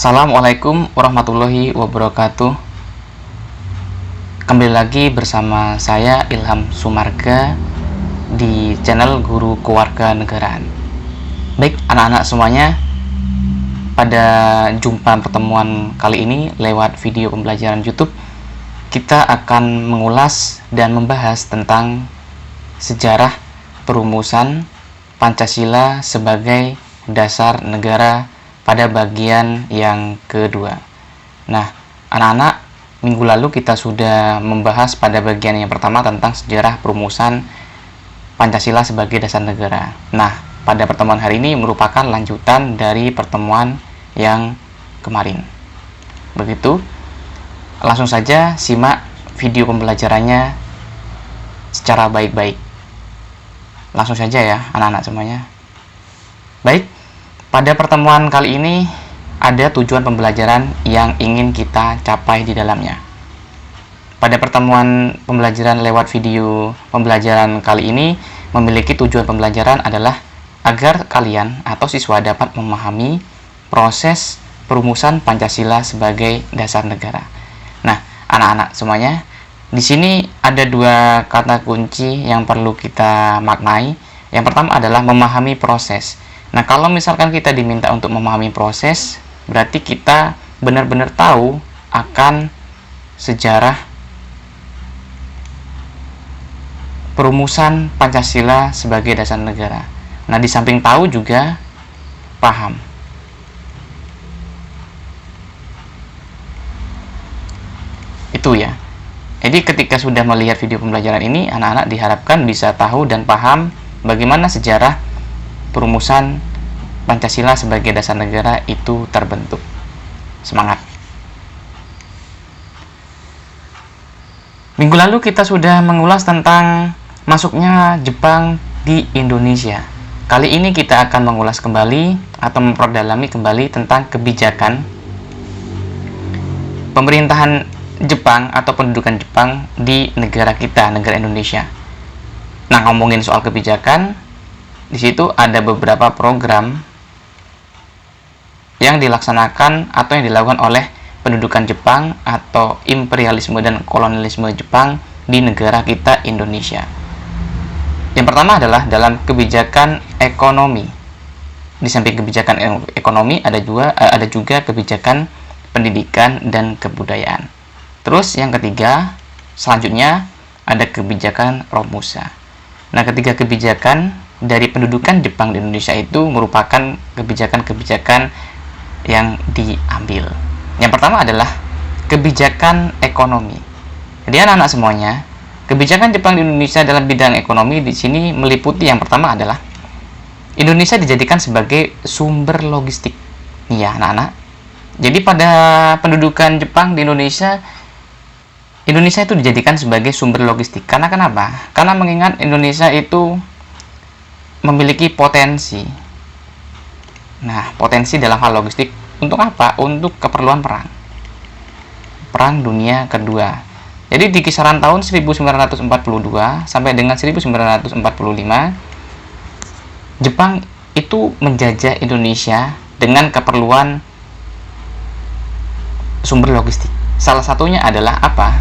Assalamualaikum warahmatullahi wabarakatuh. Kembali lagi bersama saya Ilham Sumarga di channel Guru Kewarganegaraan. Baik anak-anak semuanya, pada jumpa pertemuan kali ini lewat video pembelajaran YouTube, kita akan mengulas dan membahas tentang sejarah perumusan Pancasila sebagai dasar negara pada bagian yang kedua. Nah, anak-anak, minggu lalu kita sudah membahas pada bagian yang pertama tentang sejarah perumusan Pancasila sebagai dasar negara. Nah, pada pertemuan hari ini merupakan lanjutan dari pertemuan yang kemarin. Begitu, langsung saja simak video pembelajarannya secara baik-baik. Langsung saja ya, anak-anak semuanya. Baik. Pada pertemuan kali ini ada tujuan pembelajaran yang ingin kita capai di dalamnya. Pada pertemuan pembelajaran lewat video pembelajaran kali ini memiliki tujuan pembelajaran adalah agar kalian atau siswa dapat memahami proses perumusan Pancasila sebagai dasar negara. Nah, anak-anak semuanya, di sini ada dua kata kunci yang perlu kita maknai. Yang pertama adalah memahami proses. Nah, kalau misalkan kita diminta untuk memahami proses, berarti kita benar-benar tahu akan sejarah perumusan Pancasila sebagai dasar negara. Nah, di samping tahu juga paham. Itu ya. Jadi ketika sudah melihat video pembelajaran ini, anak-anak diharapkan bisa tahu dan paham bagaimana sejarah perumusan Pancasila sebagai dasar negara itu terbentuk. Semangat! Minggu lalu kita sudah mengulas tentang masuknya Jepang di Indonesia. Kali ini kita akan mengulas kembali atau memperdalami kembali tentang kebijakan pemerintahan Jepang atau pendudukan Jepang di negara kita, negara Indonesia. Nah, ngomongin soal kebijakan, di situ ada beberapa program yang dilaksanakan atau yang dilakukan oleh pendudukan Jepang atau imperialisme dan kolonialisme Jepang di negara kita Indonesia. Yang pertama adalah dalam kebijakan ekonomi. Di samping kebijakan ekonomi ada juga kebijakan pendidikan dan kebudayaan. Terus yang ketiga, selanjutnya ada kebijakan Romusa. Nah, ketiga kebijakan dari pendudukan Jepang di Indonesia itu merupakan kebijakan-kebijakan yang diambil. Yang pertama adalah kebijakan ekonomi. Jadi anak-anak semuanya, kebijakan Jepang di Indonesia dalam bidang ekonomi di sini meliputi yang pertama adalah Indonesia dijadikan sebagai sumber logistik. Nih ya anak-anak. Jadi pada pendudukan Jepang di Indonesia itu dijadikan sebagai sumber logistik. Karena kenapa? Karena mengingat Indonesia itu memiliki potensi. Nah, potensi dalam hal logistik untuk apa? Untuk keperluan Perang Dunia Kedua. Jadi di kisaran tahun 1942 sampai dengan 1945, Jepang itu menjajah Indonesia dengan keperluan sumber logistik. Salah satunya adalah apa?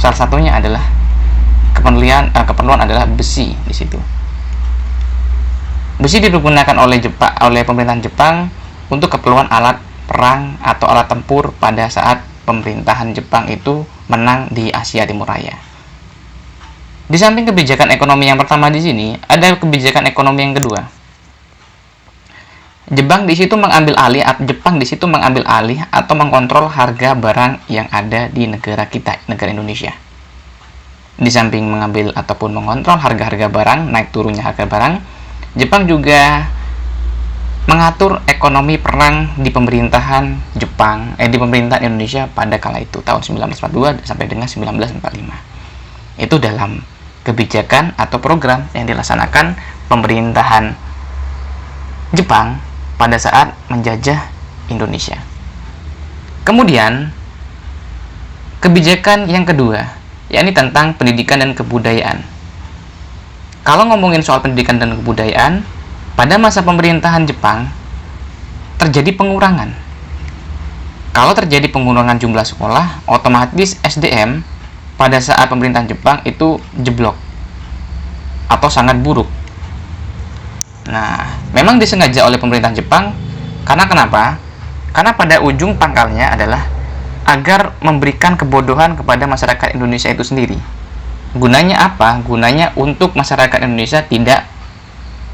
Salah satunya adalah keperluan adalah besi di situ. Besi digunakan oleh pemerintahan Jepang untuk keperluan alat perang atau alat tempur pada saat pemerintahan Jepang itu menang di Asia Timur Raya. Di samping kebijakan ekonomi yang pertama di sini, ada kebijakan ekonomi yang kedua. Jepang di situ mengambil alih atau mengkontrol harga barang yang ada di negara kita, negara Indonesia. Di samping mengambil ataupun mengontrol harga-harga barang, naik turunnya harga barang, Jepang juga mengatur ekonomi perang di pemerintahan Indonesia pada kala itu tahun 1942 sampai dengan 1945. Itu dalam kebijakan atau program yang dilaksanakan pemerintahan Jepang pada saat menjajah Indonesia. Kemudian kebijakan yang kedua, yakni tentang pendidikan dan kebudayaan. Kalau ngomongin soal pendidikan dan kebudayaan, pada masa pemerintahan Jepang terjadi pengurangan Kalau terjadi pengurangan jumlah sekolah, otomatis SDM pada saat pemerintahan Jepang itu jeblok atau sangat buruk. Nah, memang disengaja oleh pemerintahan Jepang karena kenapa? Karena pada ujung pangkalnya adalah agar memberikan kebodohan kepada masyarakat Indonesia itu sendiri. Gunanya apa? Gunanya untuk masyarakat Indonesia tidak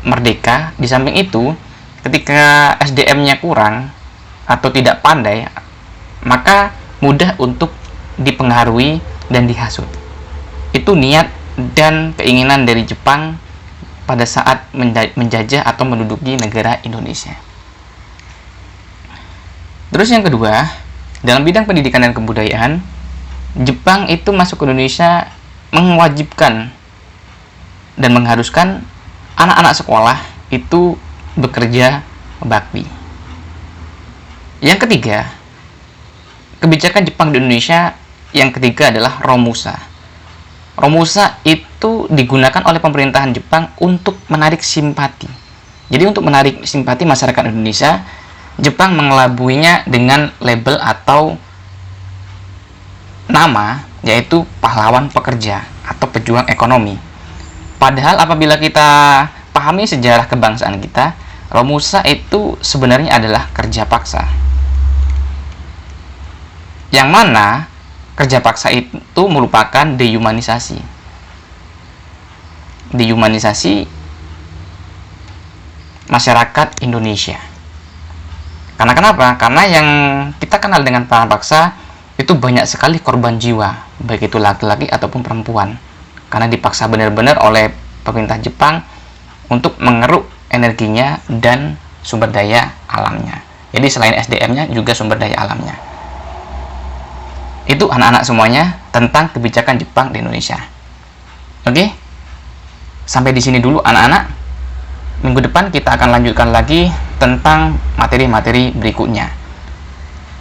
merdeka. Di samping itu, ketika SDM-nya kurang atau tidak pandai, maka mudah untuk dipengaruhi dan dihasut. Itu niat dan keinginan dari Jepang pada saat menjajah atau menduduki negara Indonesia. Terus yang kedua, dalam bidang pendidikan dan kebudayaan, Jepang itu masuk ke Indonesia mewajibkan dan mengharuskan anak-anak sekolah itu bekerja bakti. Yang ketiga, kebijakan Jepang di Indonesia yang ketiga adalah Romusa. Romusa itu digunakan oleh pemerintahan Jepang untuk menarik simpati. Jadi untuk menarik simpati masyarakat Indonesia, Jepang mengelabuinya dengan label atau nama, yaitu pahlawan pekerja atau pejuang ekonomi. Padahal apabila kita pahami sejarah kebangsaan kita, Romusa itu sebenarnya adalah kerja paksa. Yang mana kerja paksa itu merupakan dehumanisasi. Dehumanisasi masyarakat Indonesia. Karena kenapa? Karena yang kita kenal dengan pekerja paksa itu banyak sekali korban jiwa, baik itu laki-laki ataupun perempuan. Karena dipaksa benar-benar oleh pemerintah Jepang untuk mengeruk energinya dan sumber daya alamnya. Jadi selain SDM-nya juga sumber daya alamnya. Itu anak-anak semuanya tentang kebijakan Jepang di Indonesia. Oke? Sampai di sini dulu anak-anak. Minggu depan kita akan lanjutkan lagi tentang materi-materi berikutnya.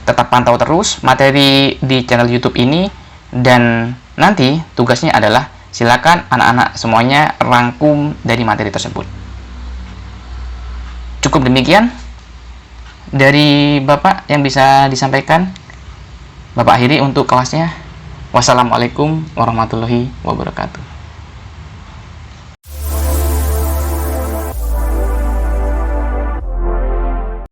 Tetap pantau terus materi di channel YouTube ini, dan nanti tugasnya adalah silakan anak-anak semuanya rangkum dari materi tersebut. Cukup demikian dari Bapak yang bisa disampaikan. Bapak akhiri untuk kelasnya. Wassalamualaikum warahmatullahi wabarakatuh.